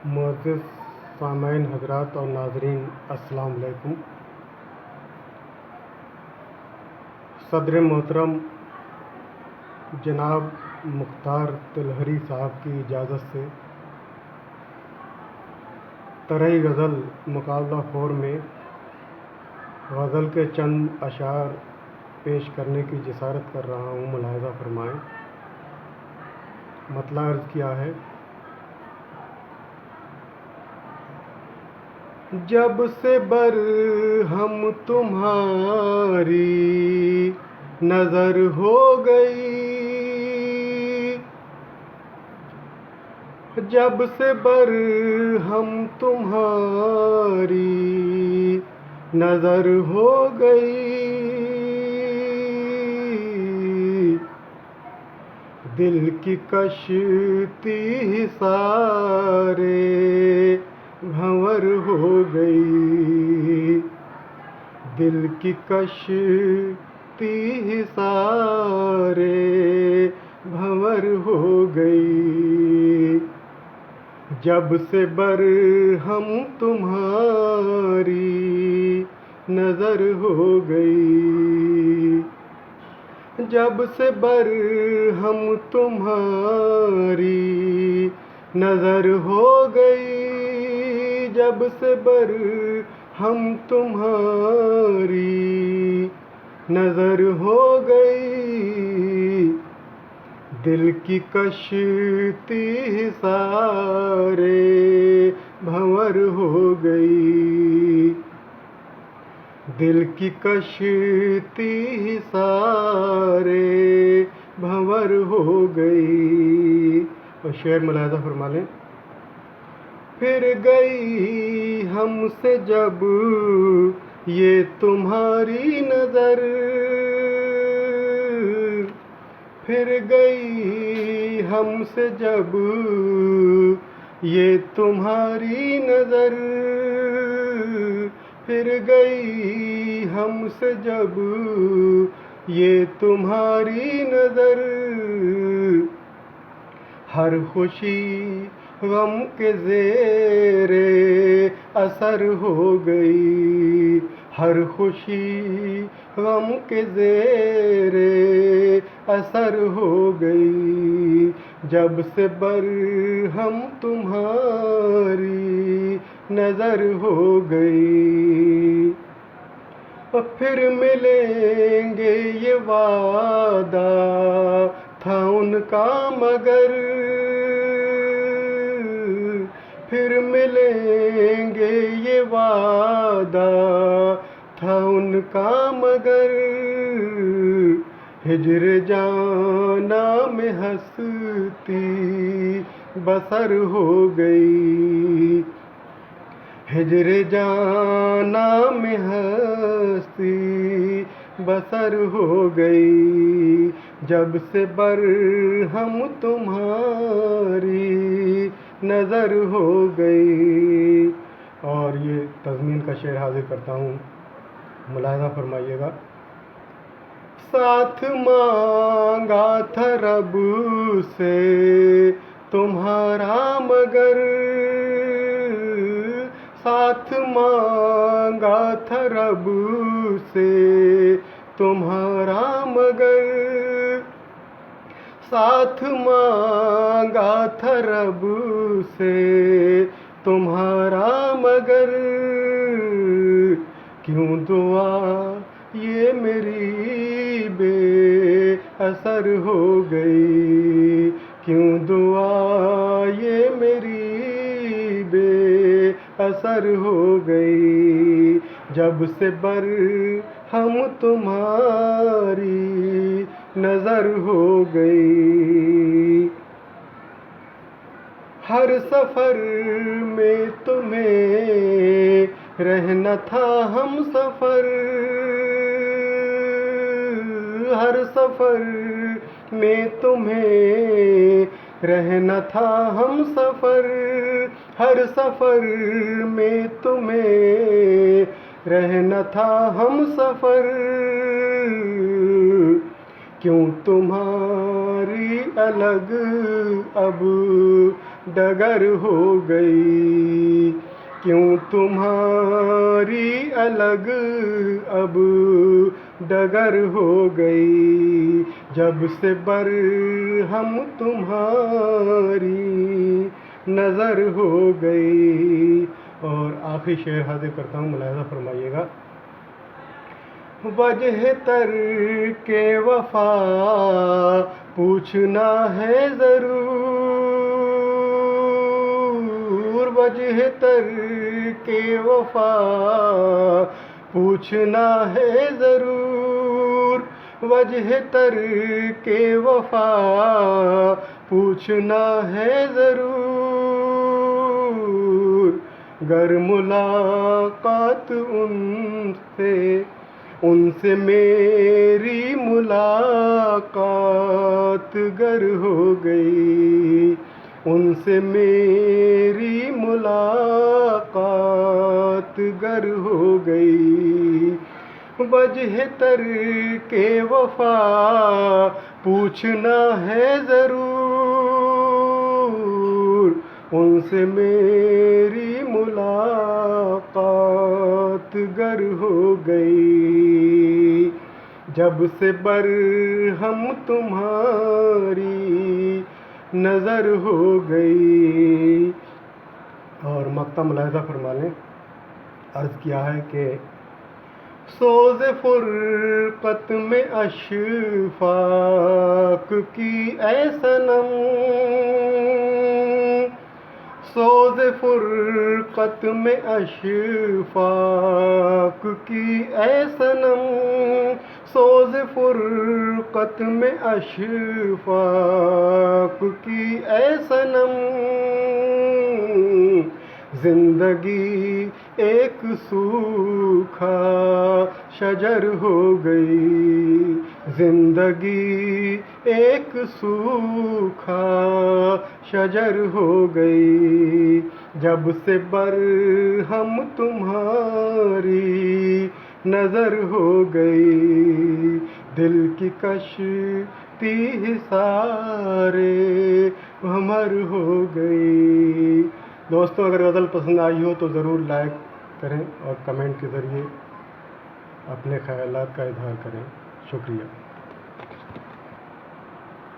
معزز سامعین حضرات اور ناظرین، السلام علیکم۔ صدر محترم جناب مختار تلہری صاحب کی اجازت سے طرح غزل مقابلہ فور میں غزل کے چند اشعار پیش کرنے کی جسارت کر رہا ہوں، ملاحظہ فرمائیں۔ مطلع عرض کیا ہے: جب سے برہم تمہاری نظر ہو گئی، جب سے برہم تمہاری نظر ہو گئی، دل کی کشتی سارے بھنور ہو گئی، دل کی کشتی سارے بھنور ہو گئی، جب سے برہم تمہاری نظر ہو گئی، جب سے برہم تمہاری نظر ہو گئی، جب سے برہم تمہاری نظر ہو گئی، دل کی کشتی سارے بھنور ہو گئی، دل کی کشتی سارے بھنور ہو گئی۔ اور شعر ملاحظہ فرما لیں: پھر گئی ہم سے جب یہ تمہاری نظر، پھر گئی ہم سے جب یہ تمہاری نظر، پھر گئی ہم سے جب یہ تمہاری نظر، ہر خوشی غم کے زیر اثر ہو گئی، ہر خوشی غم کے زیر اثر ہو گئی، جب سے برہم تمہاری نظر ہو گئی۔ پھر ملیں گے یہ وعدہ تھا ان کا مگر، پھر ملیں گے یہ وعدہ تھا ان کا مگر، ہجر جانا میں ہستی بسر ہو گئی، ہجر جانا میں ہستی بسر ہو گئی، جب سے برہم تمہاری نظر ہو گئی۔ اور یہ تضمین کا شعر حاضر کرتا ہوں، ملاحظہ فرمائیے گا: ساتھ مانگا تھا رب سے تمہارا مگر، ساتھ مانگا تھا رب سے تمہارا مگر، ساتھ مانگا تھا رب سے تمہارا مگر، کیوں دعا یہ میری بے اثر ہو گئی، کیوں دعا یہ میری بے اثر ہو گئی، جب سے برہم تمہاری نظر ہو گئی، ہر سفر میں تمہیں رہنا تھا ہم سفر، ہر سفر میں تمہیں رہنا تھا ہم سفر، ہر سفر میں تمہیں رہنا تھا ہم سفر، کیوں تمہاری الگ اب ڈگر ہو گئی، کیوں تمہاری الگ اب ڈگر ہو گئی، جب سے برہم تمہاری نظر ہو گئی۔ اور آخری شعر حاضر کرتا ہوں، ملاحظہ فرمائیے گا۔ وجہ ترک وفا پوچھنا ہے ضرور، وجہ ترک وفا پوچھنا ہے ضرور، وجہ ترک وفا پوچھنا ہے ضرور، گر ملاقات ان سے میری ملاقات گر ہو گئی، ان سے میری ملاقات گر ہو گئی، وجہ ترک وفا پوچھنا ہے ضرور، ان سے میری ملاقات گر ہو گئی، جب سے برہم تمہاری نظر ہو گئی۔ اور مقطع ملاحظہ فرما لیں، عرض کیا ہے کہ سوز فرقت میں اشفاق کی اے صنم، سوز فرقت میں اشفاق کی اے صنم، سوز فرقت میں اشفاق کی اے صنم، زندگی ایک سوکھا شجر ہو گئی، زندگی ایک سوکھا شجر ہو گئی، جب سے برہم تمہاری نظر ہو گئی، دل کی کشتی حصارِ بھمر ہو گئی۔ دوستوں، اگر غزل پسند آئی ہو تو ضرور لائک کریں اور کمنٹ کے ذریعے اپنے خیالات کا اظہار کریں۔ شکریہ۔